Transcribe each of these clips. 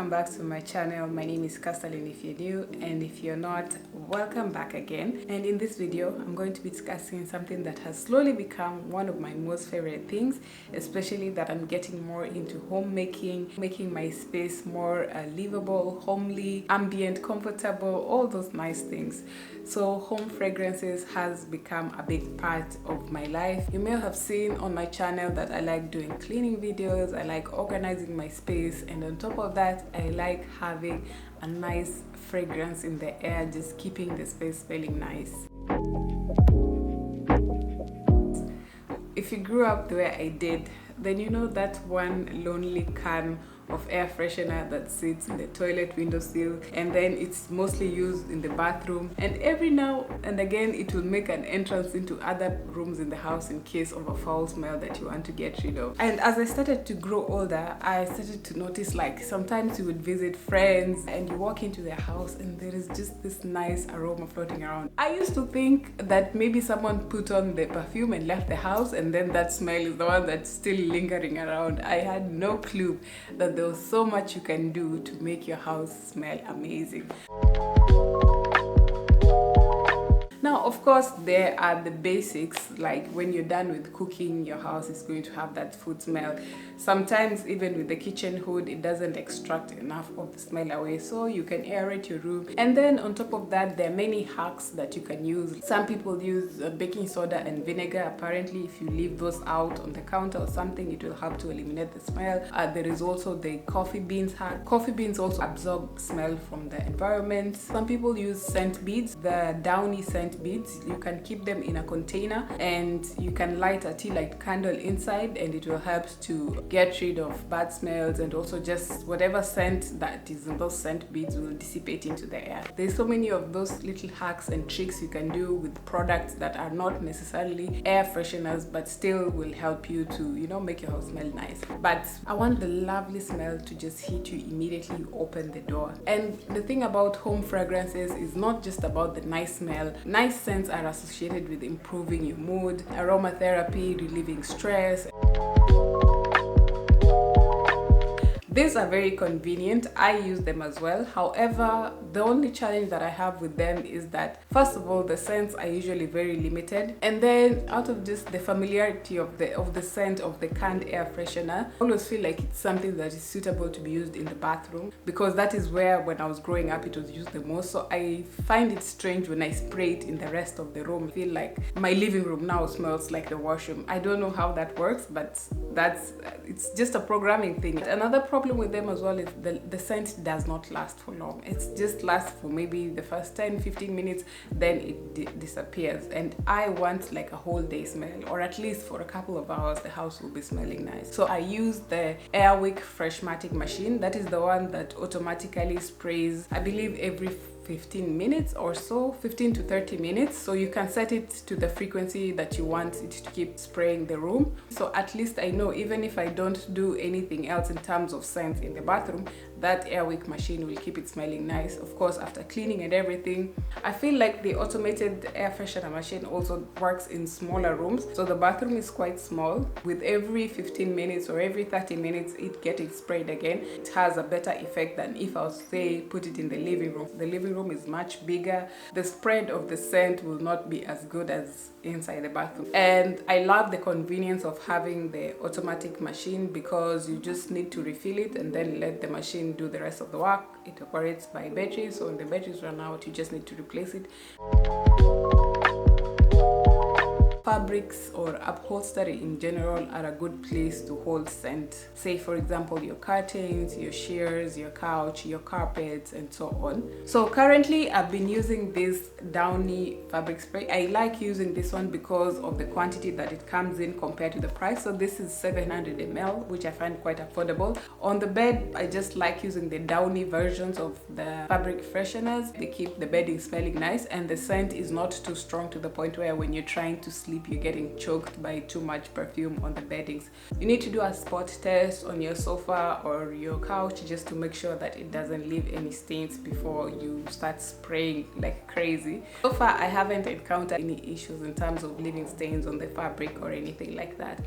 welcome back to my channel. My name is Castellin if you're new, and if you're not, welcome back again. And in this video I'm going to be discussing something that has slowly become one of my most favorite things, especially that I'm getting more into homemaking, making my space more livable, homely, ambient, comfortable, all those nice things. So home fragrances has become a big part of my life. You may have seen on my channel that I like doing cleaning videos, I like organizing my space, and on top of that I like having a nice fragrance in the air, just keeping the space smelling nice. If you grew up the way I did, then you know that one lonely can of air freshener that sits in the toilet windowsill, and then it's mostly used in the bathroom, and every now and again it will make an entrance into other rooms in the house in case of a foul smell that you want to get rid of. And as I started to grow older, I started to notice, like, sometimes you would visit friends and you walk into their house and there is just this nice aroma floating around. I used to think that maybe someone put on the perfume and left the house, and then that smell is the one that's still lingering around. I had no clue that there was so much you can do to make your house smell amazing. Now, of course, there are the basics, like when you're done with cooking, your house is going to have that food smell. Sometimes even with the kitchen hood, it doesn't extract enough of the smell away, so you can aerate your room. And then on top of that, there are many hacks that you can use. Some people use baking soda and vinegar. Apparently, if you leave those out on the counter or something, it will help to eliminate the smell. There is also the coffee beans hack. Coffee beans also absorb smell from the environment. Some people use scent beads, the downy scent beads. You can keep them in a container and you can light a tea light candle inside, and it will help to get rid of bad smells, and also just whatever scent that is in those scent beads will dissipate into the air. There's so many of those little hacks and tricks you can do with products that are not necessarily air fresheners but still will help you to, you know, make your house smell nice. But I want the lovely smell to just hit you immediately you open the door. And the thing about home fragrances is not just about the nice smell. Nice scents are associated with improving your mood, aromatherapy, relieving stress. These are very convenient. I use them as well. However, the only challenge that I have with them is that, first of all, the scents are usually very limited, and then out of just the familiarity of the scent of the canned air freshener, I always feel like it's something that is suitable to be used in the bathroom, because that is where, when I was growing up, it was used the most. So I find it strange when I spray it in the rest of the room. I feel like my living room now smells like the washroom. I don't know how that works, but it's just a programming thing. Another problem with them as well is the scent does not last for long. It just lasts for maybe the first 10-15 minutes, then it disappears, and I want like a whole day smell, or at least for a couple of hours the house will be smelling nice. So I use the Airwick Freshmatic machine. That is the one that automatically sprays, I believe, every 15 minutes or so, 15 to 30 minutes. So you can set it to the frequency that you want it to keep spraying the room. So at least I know, even if I don't do anything else in terms of scent in the bathroom, that Airwick machine will keep it smelling nice. Of course, after cleaning and everything. I feel like the automated air freshener machine also works in smaller rooms. So the bathroom is quite small. With every 15 minutes or every 30 minutes, it getting sprayed again, it has a better effect than if I was, say, put it in the living room. The living room is much bigger. The spread of the scent will not be as good as inside the bathroom. And I love the convenience of having the automatic machine, because you just need to refill it and then let the machine do the rest of the work. It operates by batteries, so when the batteries run out, you just need to replace it. Fabrics or upholstery in general are a good place to hold scent. Say, for example, your curtains, your shears, your couch, your carpets, and so on. So currently I've been using this downy fabric spray. I like using this one because of the quantity that it comes in compared to the price. So this is 700 ml, which I find quite affordable. On the bed, I just like using the downy versions of the fabric fresheners. They keep the bedding smelling nice, and the scent is not too strong to the point where when you're trying to sleep, you're getting choked by too much perfume on the beddings. You need to do a spot test on your sofa or your couch just to make sure that it doesn't leave any stains before you start spraying like crazy. So far, I haven't encountered any issues in terms of leaving stains on the fabric or anything like that.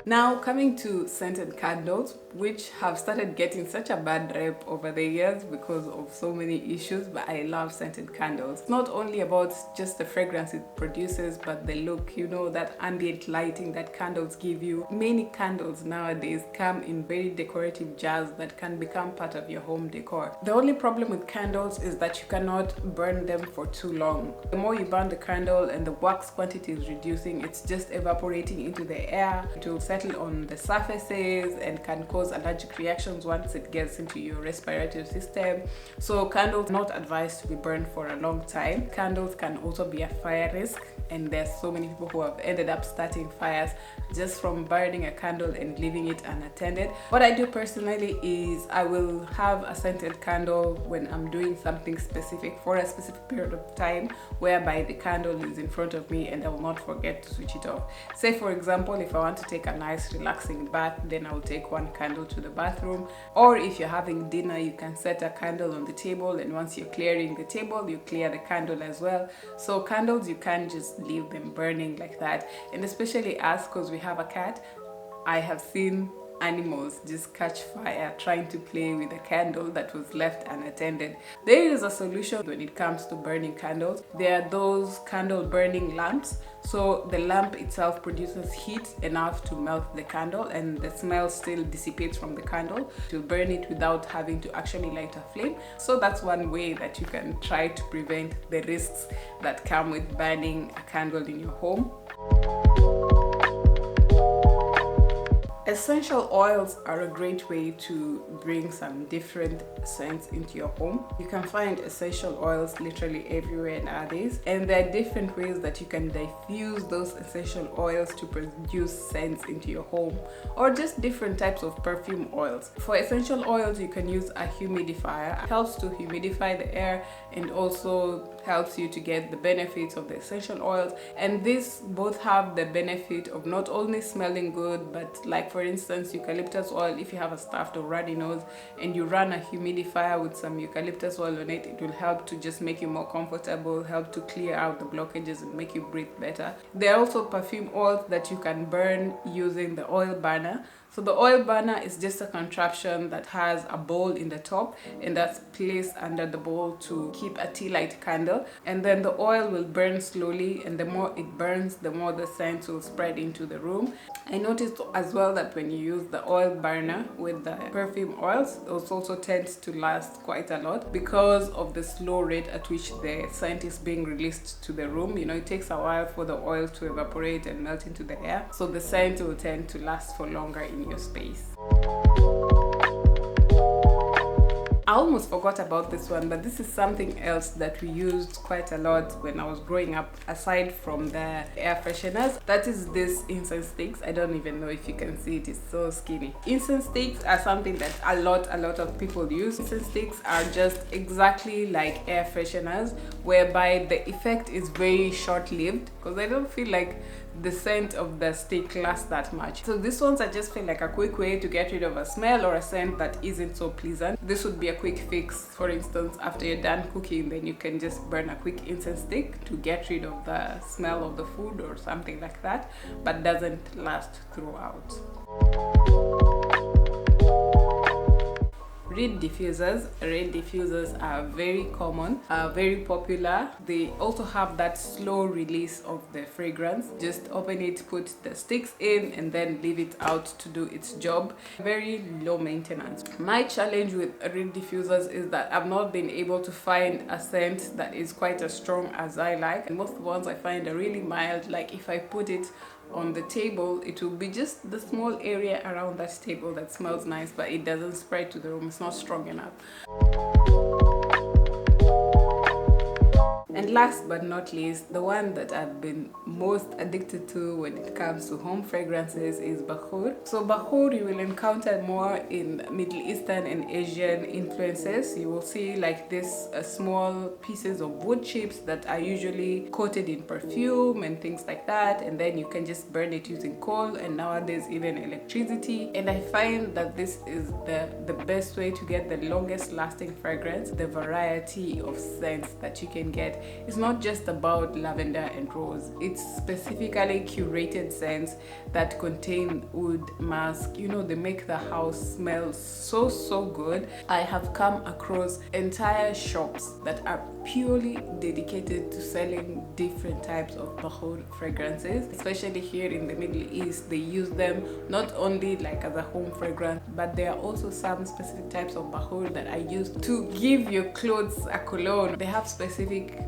Now coming to scented candles, which have started getting such a bad rep over the years because of so many issues, but I love scented candles. It's not only about just the fragrance it produces, but the look, you know, that ambient lighting that candles give you. Many candles nowadays come in very decorative jars that can become part of your home decor. The only problem with candles is that you cannot burn them for too long. The more you burn the candle and the wax quantity is reducing, it's just evaporating into the air. It will settle on the surfaces and can cause allergic reactions once it gets into your respiratory system. So candles are not advised to be burned for a long time. Candles can also be a fire risk, and there's so many people who have ended up starting fires just from burning a candle and leaving it unattended. What I do personally is I will have a scented candle when I'm doing something specific for a specific period of time, whereby the candle is in front of me and I will not forget to switch it off. Say for example, if I want to take a nice relaxing bath, then I will take one candle to the bathroom. Or if you're having dinner, you can set a candle on the table, and once you're clearing the table, you clear the candle as well. So candles, you can't just leave them burning like that. And especially us, because we have a cat, I have seen animals just catch fire trying to play with a candle that was left unattended. There is a solution when it comes to burning candles. There are those candle burning lamps. So the lamp itself produces heat enough to melt the candle, and the smell still dissipates from the candle to burn it without having to actually light a flame. So that's one way that you can try to prevent the risks that come with burning a candle in your home. Essential oils are a great way to bring some different scents into your home. You can find essential oils literally everywhere nowadays, and there are different ways that you can diffuse those essential oils to produce scents into your home, or just different types of perfume oils. For essential oils, you can use a humidifier. It helps to humidify the air and also helps you to get the benefits of the essential oils. And these both have the benefit of not only smelling good, but like for instance, eucalyptus oil, if you have a stuffed or runny nose and you run a humidifier with some eucalyptus oil on it, it will help to just make you more comfortable, help to clear out the blockages and make you breathe better. There are also perfume oils that you can burn using the oil burner. So the oil burner is just a contraption that has a bowl in the top, and that's placed under the bowl to keep a tea light candle, and then the oil will burn slowly, and the more it burns, the more the scent will spread into the room. I noticed as well that when you use the oil burner with the perfume oils, those also tends to last quite a lot because of the slow rate at which the scent is being released to the room. You know, it takes a while for the oil to evaporate and melt into the air, so the scent will tend to last for longer in your space. I almost forgot about this one, but this is something else that we used quite a lot when I was growing up, aside from the air fresheners. That is this incense sticks. I don't even know if you can see it, it's so skinny. Incense sticks are something that a lot of people use. Incense sticks are just exactly like air fresheners, whereby the effect is very short-lived, because I don't feel like the scent of the stick lasts that much. So these ones, I just feel like a quick way to get rid of a smell or a scent that isn't so pleasant. This would be a quick fix. For instance, after you're done cooking, then you can just burn a quick incense stick to get rid of the smell of the food or something like that, but doesn't last throughout. Reed diffusers. Reed diffusers are very common, very popular. They also have that slow release of the fragrance. Just open it, put the sticks in, and then leave it out to do its job. Very low maintenance. My challenge with reed diffusers is that I've not been able to find a scent that is quite as strong as I like. And most ones I find are really mild. Like if I put it on the table, it will be just the small area around that table that smells nice, but it doesn't spread to the room. It's not strong enough. And last but not least, the one that I've been most addicted to when it comes to home fragrances is bakur. So bakur you will encounter more in Middle Eastern and Asian influences. You will see like this small pieces of wood chips that are usually coated in perfume and things like that, and then you can just burn it using coal, and nowadays even electricity. And I find that this is the best way to get the longest lasting fragrance, the variety of scents that you can get. it's not just about lavender and rose. It's specifically curated scents that contain wood musk. You know, they make the house smell so good. I have come across entire shops that are purely dedicated to selling different types of bakur fragrances. Especially here in the Middle East, they use them not only like as a home fragrance, but there are also some specific types of bakur that are used to give your clothes a cologne. They have specific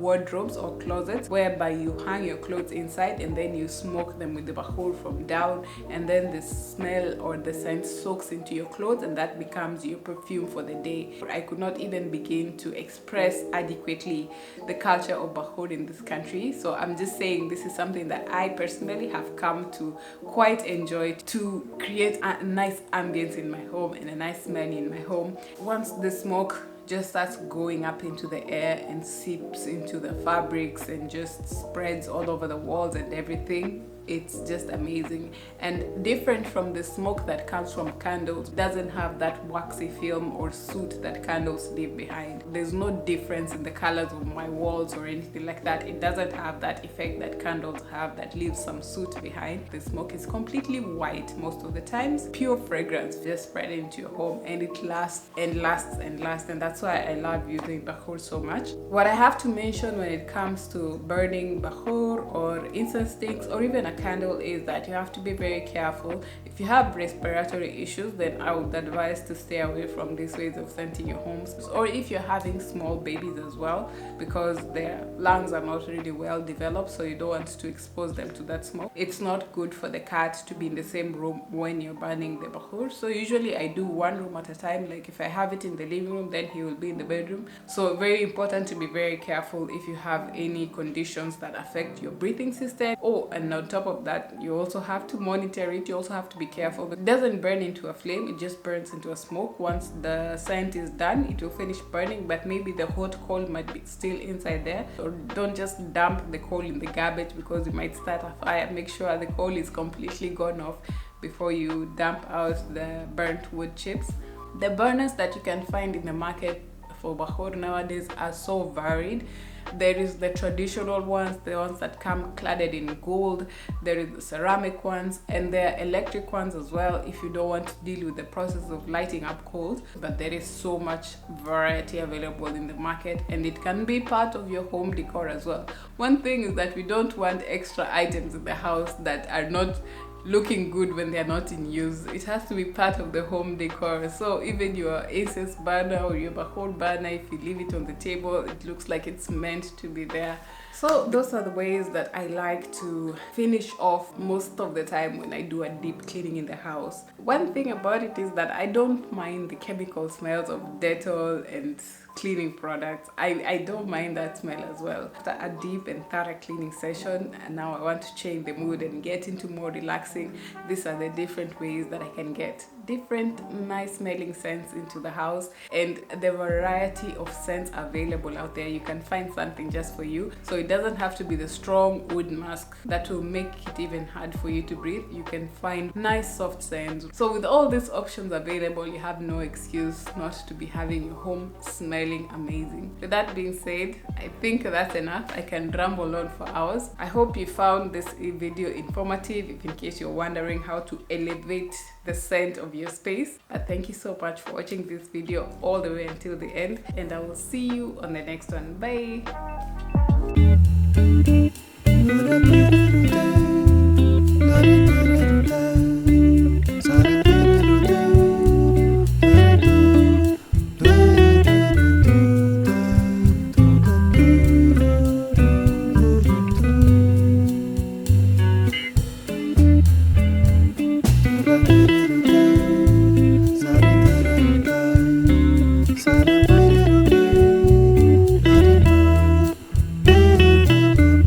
wardrobes or closets whereby you hang your clothes inside and then you smoke them with the bakur from down, and then the smell or the scent soaks into your clothes and that becomes your perfume for the day. I could not even begin to express adequately the culture of bakur in this country, so I'm just saying this is something that I personally have come to quite enjoy to create a nice ambience in my home and a nice smell in my home. Once the smoke just starts going up into the air and seeps into the fabrics and just spreads all over the walls and everything, it's just amazing. And different from the smoke that comes from candles, doesn't have that waxy film or soot that candles leave behind. There's no difference in the colors of my walls or anything like that. It doesn't have that effect that candles have that leaves some soot behind. The smoke is completely white most of the times, pure fragrance just spread into your home, and it lasts and lasts and lasts, and that's why I love using bakur so much. What I have to mention when it comes to burning bakur or incense sticks or even a candle is that you have to be very careful. If you have respiratory issues, then I would advise to stay away from these ways of scenting your homes, or if you're having small babies as well, because their lungs are not really well developed, so you don't want to expose them to that smoke. It's not good for the cat to be in the same room when you're burning the bakur, so usually I do one room at a time. Like if I have it in the living room, then he will be in the bedroom. So very important to be very careful if you have any conditions that affect your breathing system. Oh, and on top of that, you also have to monitor it. You also have to be careful, but it doesn't burn into a flame, it just burns into a smoke. Once the scent is done, it will finish burning, but maybe the hot coal might be still inside there. Or don't just dump the coal in the garbage because you might start a fire. Make sure the coal is completely gone off before you dump out the burnt wood chips. The burners that you can find in the market for bakur nowadays are so varied. There is the traditional ones, the ones that come cladded in gold. There is the ceramic ones, and there are electric ones as well if you don't want to deal with the process of lighting up coals. But there is so much variety available in the market, and it can be part of your home decor as well. One thing is that we don't want extra items in the house that are not looking good when they are not in use. It has to be part of the home decor. So even your incense burner or your bakur burner, if you leave it on the table, it looks like it's meant to be there. So those are the ways that I like to finish off most of the time when I do a deep cleaning in the house. One thing about it is that I don't mind the chemical smells of Dettol and cleaning products. I don't mind that smell as well. After a deep and thorough cleaning session, and now I want to change the mood and get into more relaxing, these are the different ways that I can get different nice smelling scents into the house, and the variety of scents available out there. You can find something just for you, so it doesn't have to be the strong wood musk that will make it even hard for you to breathe. You can find nice soft scents. So with all these options available, you have no excuse not to be having your home smelling amazing. With that being said, I think that's enough. I can ramble on for hours. I hope you found this video informative, if in case you're wondering how to elevate the scent of your space. Thank you so much for watching this video all the way until the end, and I will see you on the next one. Bye.